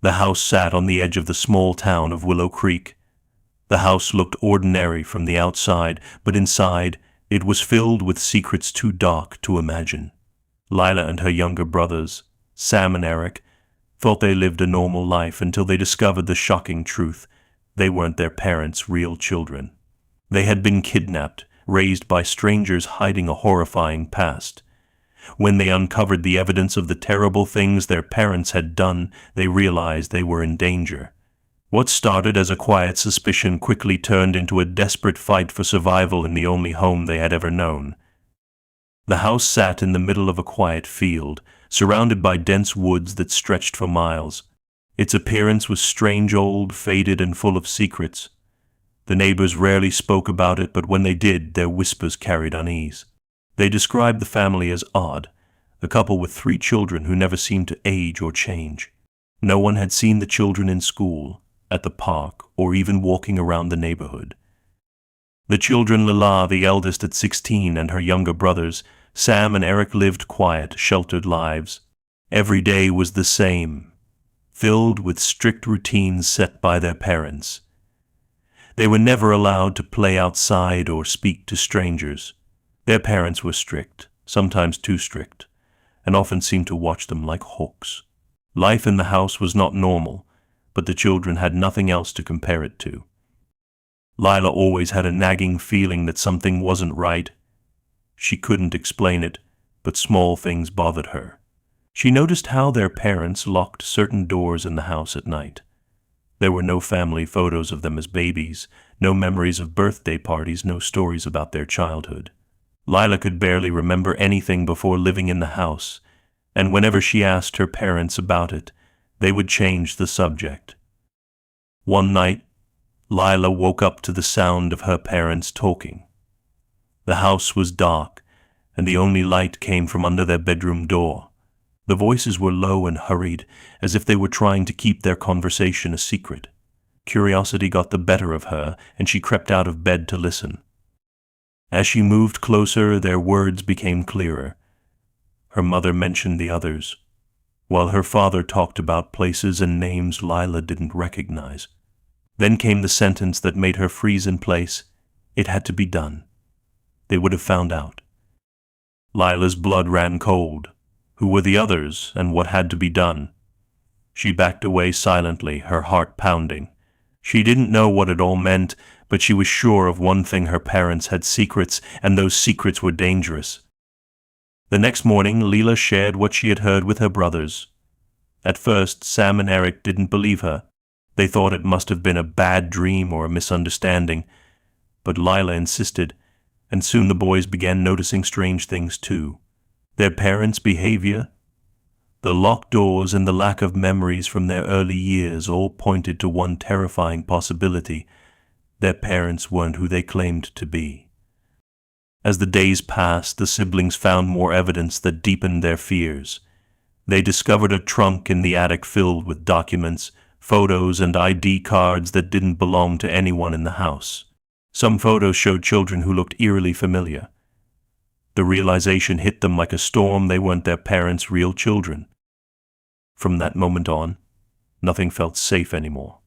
The house sat on the edge of the small town of Willow Creek. The house looked ordinary from the outside, but inside it was filled with secrets too dark to imagine. Lila and her younger brothers, Sam and Eric, thought they lived a normal life until they discovered the shocking truth. They weren't their parents' real children. They had been kidnapped, raised by strangers hiding a horrifying past. When they uncovered the evidence of the terrible things their parents had done, they realized they were in danger. What started as a quiet suspicion quickly turned into a desperate fight for survival in the only home they had ever known. The house sat in the middle of a quiet field, surrounded by dense woods that stretched for miles. Its appearance was strange, old, faded, and full of secrets. The neighbors rarely spoke about it, but when they did, their whispers carried unease. They described the family as odd, a couple with 3 children who never seemed to age or change. No one had seen the children in school, at the park, or even walking around the neighborhood. The children, Lila, the eldest at 16, and her younger brothers, Sam and Eric, lived quiet, sheltered lives. Every day was the same, filled with strict routines set by their parents. They were never allowed to play outside or speak to strangers. Their parents were strict, sometimes too strict, and often seemed to watch them like hawks. Life in the house was not normal, but the children had nothing else to compare it to. Lila always had a nagging feeling that something wasn't right. She couldn't explain it, but small things bothered her. She noticed how their parents locked certain doors in the house at night. There were no family photos of them as babies, no memories of birthday parties, no stories about their childhood. Lila could barely remember anything before living in the house, and whenever she asked her parents about it, they would change the subject. One night, Lila woke up to the sound of her parents talking. The house was dark, and the only light came from under their bedroom door. The voices were low and hurried, as if they were trying to keep their conversation a secret. Curiosity got the better of her, and she crept out of bed to listen. As she moved closer, their words became clearer. Her mother mentioned the others, while her father talked about places and names Lila didn't recognize. Then came the sentence that made her freeze in place. It had to be done. They would have found out. Lila's blood ran cold. Who were the others, and what had to be done? She backed away silently, her heart pounding. She didn't know what it all meant, but she was sure of one thing: her parents had secrets, and those secrets were dangerous. The next morning, Lila shared what she had heard with her brothers. At first, Sam and Eric didn't believe her. They thought it must have been a bad dream or a misunderstanding. But Lila insisted, and soon the boys began noticing strange things too. Their parents' behavior, the locked doors, and the lack of memories from their early years all pointed to one terrifying possibility: their parents weren't who they claimed to be. As the days passed, the siblings found more evidence that deepened their fears. They discovered a trunk in the attic filled with documents, photos, and ID cards that didn't belong to anyone in the house. Some photos showed children who looked eerily familiar. The realization hit them like a storm: they weren't their parents' real children. From that moment on, nothing felt safe anymore.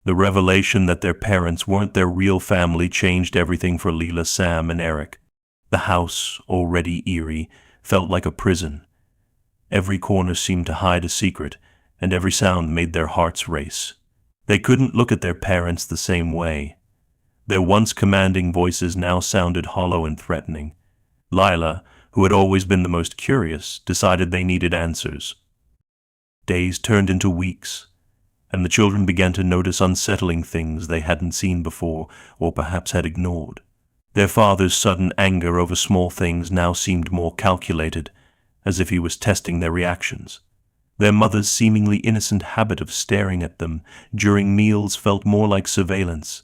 The revelation that their parents weren't their real family changed everything for Lila, Sam, and Eric. The house, already eerie, felt like a prison. Every corner seemed to hide a secret, and every sound made their hearts race. They couldn't look at their parents the same way. Their once commanding voices now sounded hollow and threatening. Lila, who had always been the most curious, decided they needed answers. Days turned into weeks, and the children began to notice unsettling things they hadn't seen before, or perhaps had ignored. Their father's sudden anger over small things now seemed more calculated, as if he was testing their reactions. Their mother's seemingly innocent habit of staring at them during meals felt more like surveillance.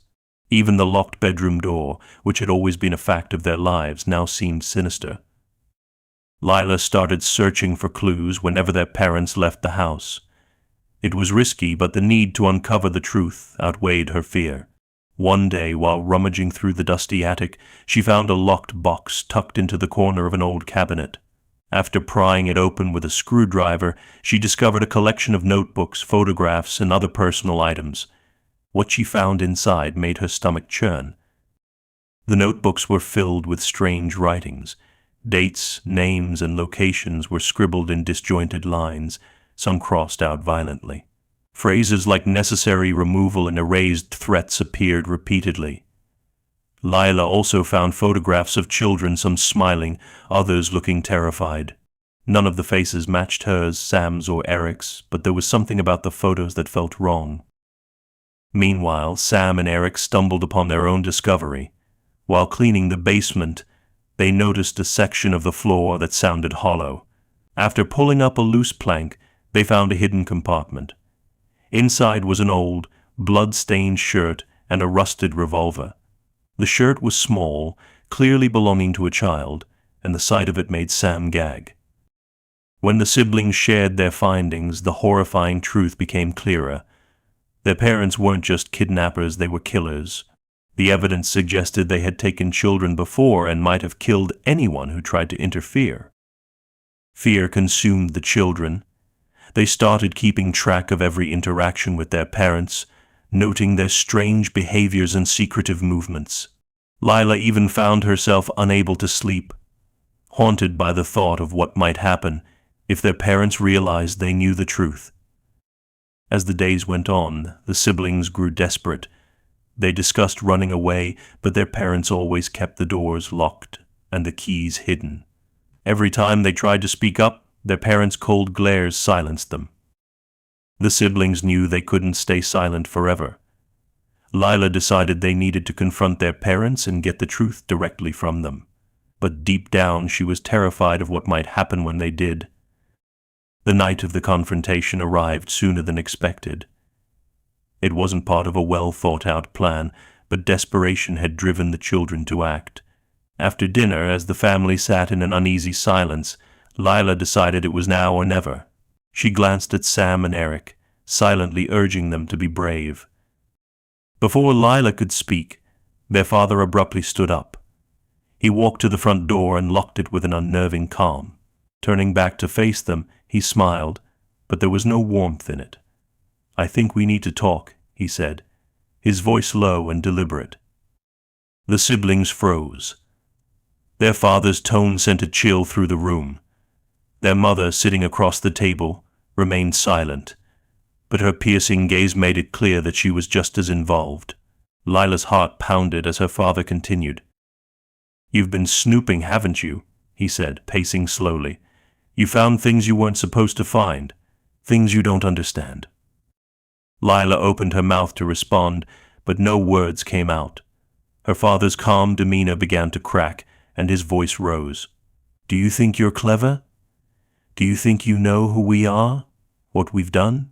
Even the locked bedroom door, which had always been a fact of their lives, now seemed sinister. Lila started searching for clues whenever their parents left the house. It was risky, but the need to uncover the truth outweighed her fear. One day, while rummaging through the dusty attic, she found a locked box tucked into the corner of an old cabinet. After prying it open with a screwdriver, she discovered a collection of notebooks, photographs, and other personal items. What she found inside made her stomach churn. The notebooks were filled with strange writings. Dates, names, and locations were scribbled in disjointed lines, some crossed out violently. Phrases like necessary removal and erased threats appeared repeatedly. Lila also found photographs of children, some smiling, others looking terrified. None of the faces matched hers, Sam's, or Eric's, but there was something about the photos that felt wrong. Meanwhile, Sam and Eric stumbled upon their own discovery. While cleaning the basement, they noticed a section of the floor that sounded hollow. After pulling up a loose plank, they found a hidden compartment. Inside was an old, blood-stained shirt and a rusted revolver. The shirt was small, clearly belonging to a child, and the sight of it made Sam gag. When the siblings shared their findings, the horrifying truth became clearer. Their parents weren't just kidnappers, they were killers. The evidence suggested they had taken children before and might have killed anyone who tried to interfere. Fear consumed the children. They started keeping track of every interaction with their parents, noting their strange behaviors and secretive movements. Lila even found herself unable to sleep, haunted by the thought of what might happen if their parents realized they knew the truth. As the days went on, the siblings grew desperate. They discussed running away, but their parents always kept the doors locked and the keys hidden. Every time they tried to speak up, their parents' cold glares silenced them. The siblings knew they couldn't stay silent forever. Lila decided they needed to confront their parents and get the truth directly from them. But deep down, she was terrified of what might happen when they did. The night of the confrontation arrived sooner than expected. It wasn't part of a well-thought-out plan, but desperation had driven the children to act. After dinner, as the family sat in an uneasy silence, Lila decided it was now or never. She glanced at Sam and Eric, silently urging them to be brave. Before Lila could speak, their father abruptly stood up. He walked to the front door and locked it with an unnerving calm. Turning back to face them, he smiled, but there was no warmth in it. "I think we need to talk," he said, his voice low and deliberate. The siblings froze. Their father's tone sent a chill through the room. Their mother, sitting across the table, remained silent, but her piercing gaze made it clear that she was just as involved. Lila's heart pounded as her father continued. "You've been snooping, haven't you?" he said, pacing slowly. "You found things you weren't supposed to find, things you don't understand." Lila opened her mouth to respond, but no words came out. Her father's calm demeanor began to crack, and his voice rose. "Do you think you're clever? Do you think you know who we are? What we've done?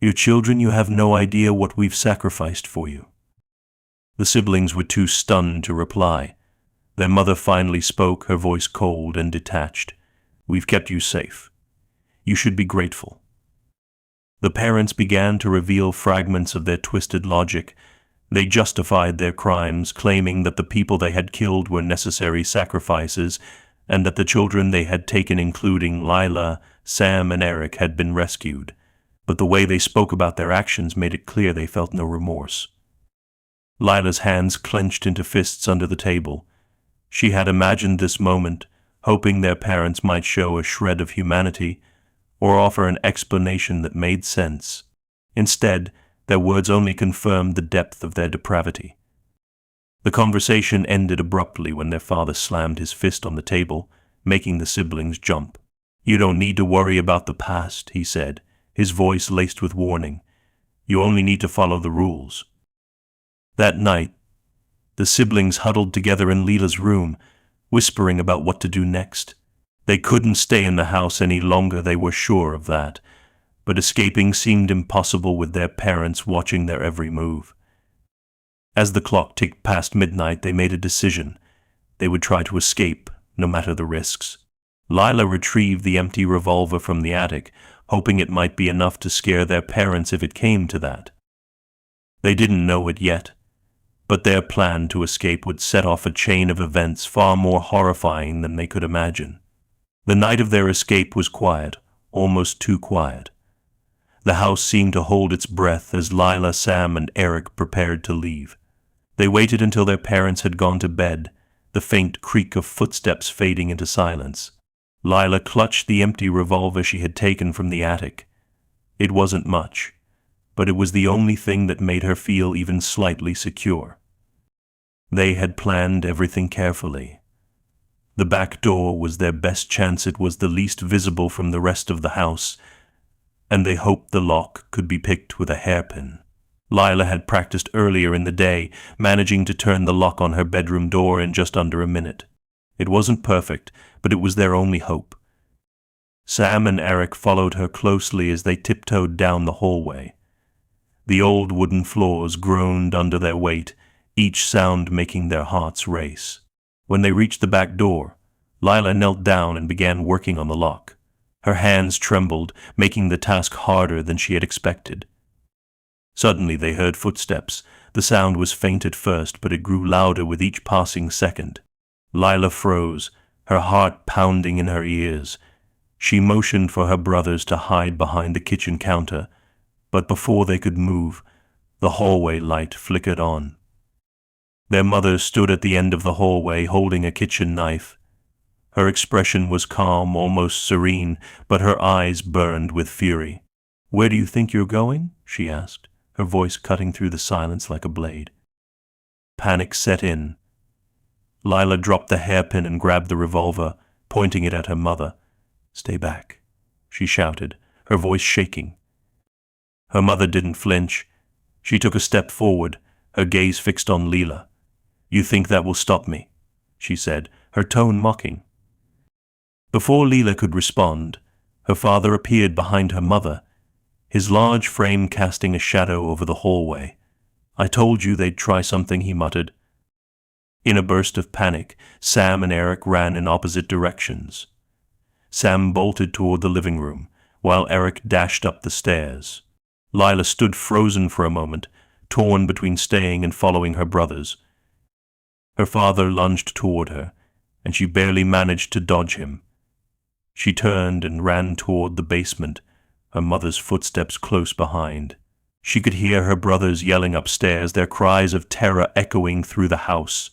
Your children, you have no idea what we've sacrificed for you." The siblings were too stunned to reply. Their mother finally spoke, her voice cold and detached. "We've kept you safe. You should be grateful." The parents began to reveal fragments of their twisted logic. They justified their crimes, claiming that the people they had killed were necessary sacrifices, and that the children they had taken, including Lila, Sam, and Eric, had been rescued. But the way they spoke about their actions made it clear they felt no remorse. Lila's hands clenched into fists under the table. She had imagined this moment, hoping their parents might show a shred of humanity, or offer an explanation that made sense. Instead, their words only confirmed the depth of their depravity. The conversation ended abruptly when their father slammed his fist on the table, making the siblings jump. "You don't need to worry about the past," he said, his voice laced with warning. "You only need to follow the rules." That night, the siblings huddled together in Lila's room, whispering about what to do next. They couldn't stay in the house any longer, they were sure of that, but escaping seemed impossible with their parents watching their every move. As the clock ticked past midnight, they made a decision. They would try to escape, no matter the risks. Lila retrieved the empty revolver from the attic, hoping it might be enough to scare their parents if it came to that. They didn't know it yet, but their plan to escape would set off a chain of events far more horrifying than they could imagine. The night of their escape was quiet, almost too quiet. The house seemed to hold its breath as Lila, Sam, and Eric prepared to leave. They waited until their parents had gone to bed, the faint creak of footsteps fading into silence. Lila clutched the empty revolver she had taken from the attic. It wasn't much, but it was the only thing that made her feel even slightly secure. They had planned everything carefully. The back door was their best chance. It was the least visible from the rest of the house, and they hoped the lock could be picked with a hairpin. Lila had practiced earlier in the day, managing to turn the lock on her bedroom door in just under a minute. It wasn't perfect, but it was their only hope. Sam and Eric followed her closely as they tiptoed down the hallway. The old wooden floors groaned under their weight, each sound making their hearts race. When they reached the back door, Lila knelt down and began working on the lock. Her hands trembled, making the task harder than she had expected. Suddenly they heard footsteps. The sound was faint at first, but it grew louder with each passing second. Lila froze, her heart pounding in her ears. She motioned for her brothers to hide behind the kitchen counter, but before they could move, the hallway light flickered on. Their mother stood at the end of the hallway holding a kitchen knife. Her expression was calm, almost serene, but her eyes burned with fury. "Where do you think you're going?" she asked, her voice cutting through the silence like a blade. Panic set in. Lila dropped the hairpin and grabbed the revolver, pointing it at her mother. "Stay back," she shouted, her voice shaking. Her mother didn't flinch. She took a step forward, her gaze fixed on Lila. "You think that will stop me?" she said, her tone mocking. Before Lila could respond, her father appeared behind her mother, his large frame casting a shadow over the hallway. "I told you they'd try something," he muttered. In a burst of panic, Sam and Eric ran in opposite directions. Sam bolted toward the living room, while Eric dashed up the stairs. Lila stood frozen for a moment, torn between staying and following her brothers. Her father lunged toward her, and she barely managed to dodge him. She turned and ran toward the basement, her mother's footsteps close behind. She could hear her brothers yelling upstairs, their cries of terror echoing through the house.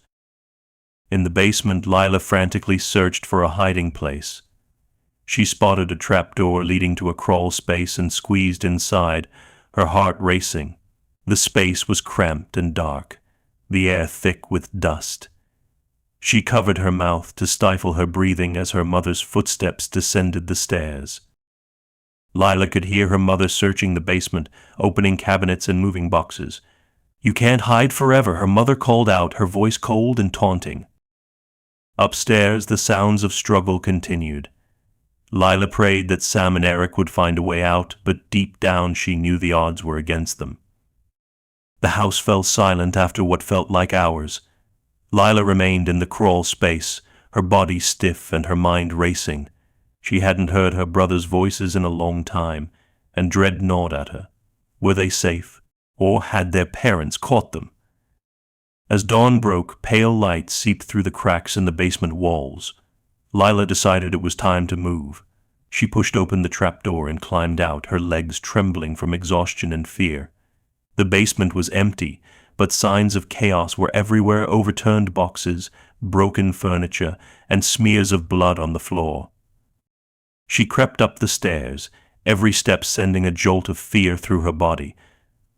In the basement, Lila frantically searched for a hiding place. She spotted a trapdoor leading to a crawl space and squeezed inside, her heart racing. The space was cramped and dark, the air thick with dust. She covered her mouth to stifle her breathing as her mother's footsteps descended the stairs. Lila could hear her mother searching the basement, opening cabinets and moving boxes. "You can't hide forever," her mother called out, her voice cold and taunting. Upstairs, the sounds of struggle continued. Lila prayed that Sam and Eric would find a way out, but deep down she knew the odds were against them. The house fell silent after what felt like hours. Lila remained in the crawl space, her body stiff and her mind racing. She hadn't heard her brothers' voices in a long time, and dread gnawed at her. Were they safe, or had their parents caught them? As dawn broke, pale light seeped through the cracks in the basement walls. Lila decided it was time to move. She pushed open the trapdoor and climbed out, her legs trembling from exhaustion and fear. The basement was empty, but signs of chaos were everywhere: overturned boxes, broken furniture, and smears of blood on the floor. She crept up the stairs, every step sending a jolt of fear through her body.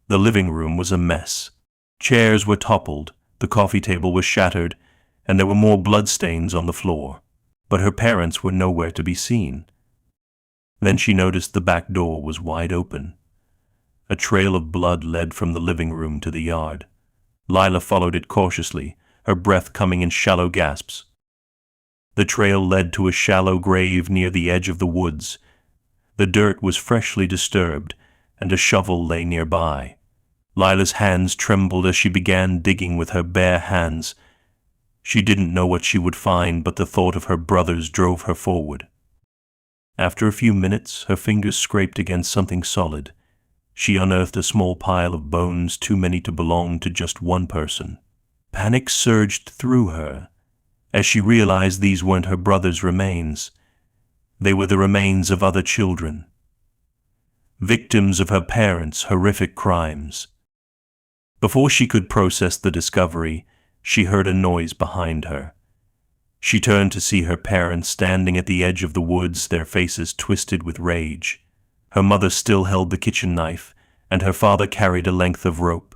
The living room was a mess. Chairs were toppled, the coffee table was shattered, and there were more bloodstains on the floor. But her parents were nowhere to be seen. Then she noticed the back door was wide open. A trail of blood led from the living room to the yard. Lila followed it cautiously, her breath coming in shallow gasps. The trail led to a shallow grave near the edge of the woods. The dirt was freshly disturbed, and a shovel lay nearby. Lila's hands trembled as she began digging with her bare hands. She didn't know what she would find, but the thought of her brothers drove her forward. After a few minutes, her fingers scraped against something solid. She unearthed a small pile of bones, too many to belong to just one person. Panic surged through her as she realized these weren't her brother's remains. They were the remains of other children, victims of her parents' horrific crimes. Before she could process the discovery, she heard a noise behind her. She turned to see her parents standing at the edge of the woods, their faces twisted with rage. Her mother still held the kitchen knife, and her father carried a length of rope.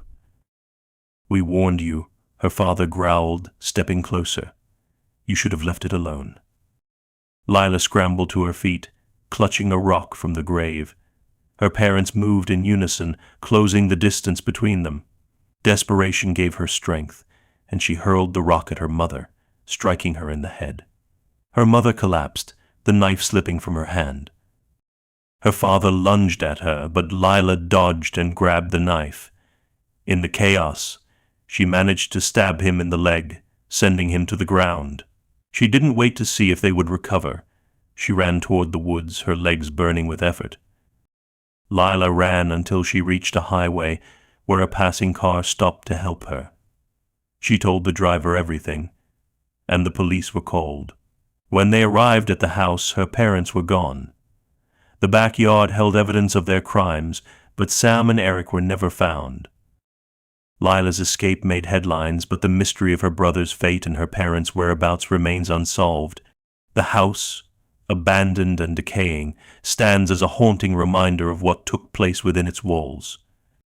"We warned you," her father growled, stepping closer. "You should have left it alone." Lila scrambled to her feet, clutching a rock from the grave. Her parents moved in unison, closing the distance between them. Desperation gave her strength, and she hurled the rock at her mother, striking her in the head. Her mother collapsed, the knife slipping from her hand. Her father lunged at her, but Lila dodged and grabbed the knife. In the chaos, she managed to stab him in the leg, sending him to the ground. She didn't wait to see if they would recover. She ran toward the woods, her legs burning with effort. Lila ran until she reached a highway where a passing car stopped to help her. She told the driver everything, and the police were called. When they arrived at the house, her parents were gone. The backyard held evidence of their crimes, but Sam and Eric were never found. Lila's escape made headlines, but the mystery of her brother's fate and her parents' whereabouts remains unsolved. The house, abandoned and decaying, stands as a haunting reminder of what took place within its walls.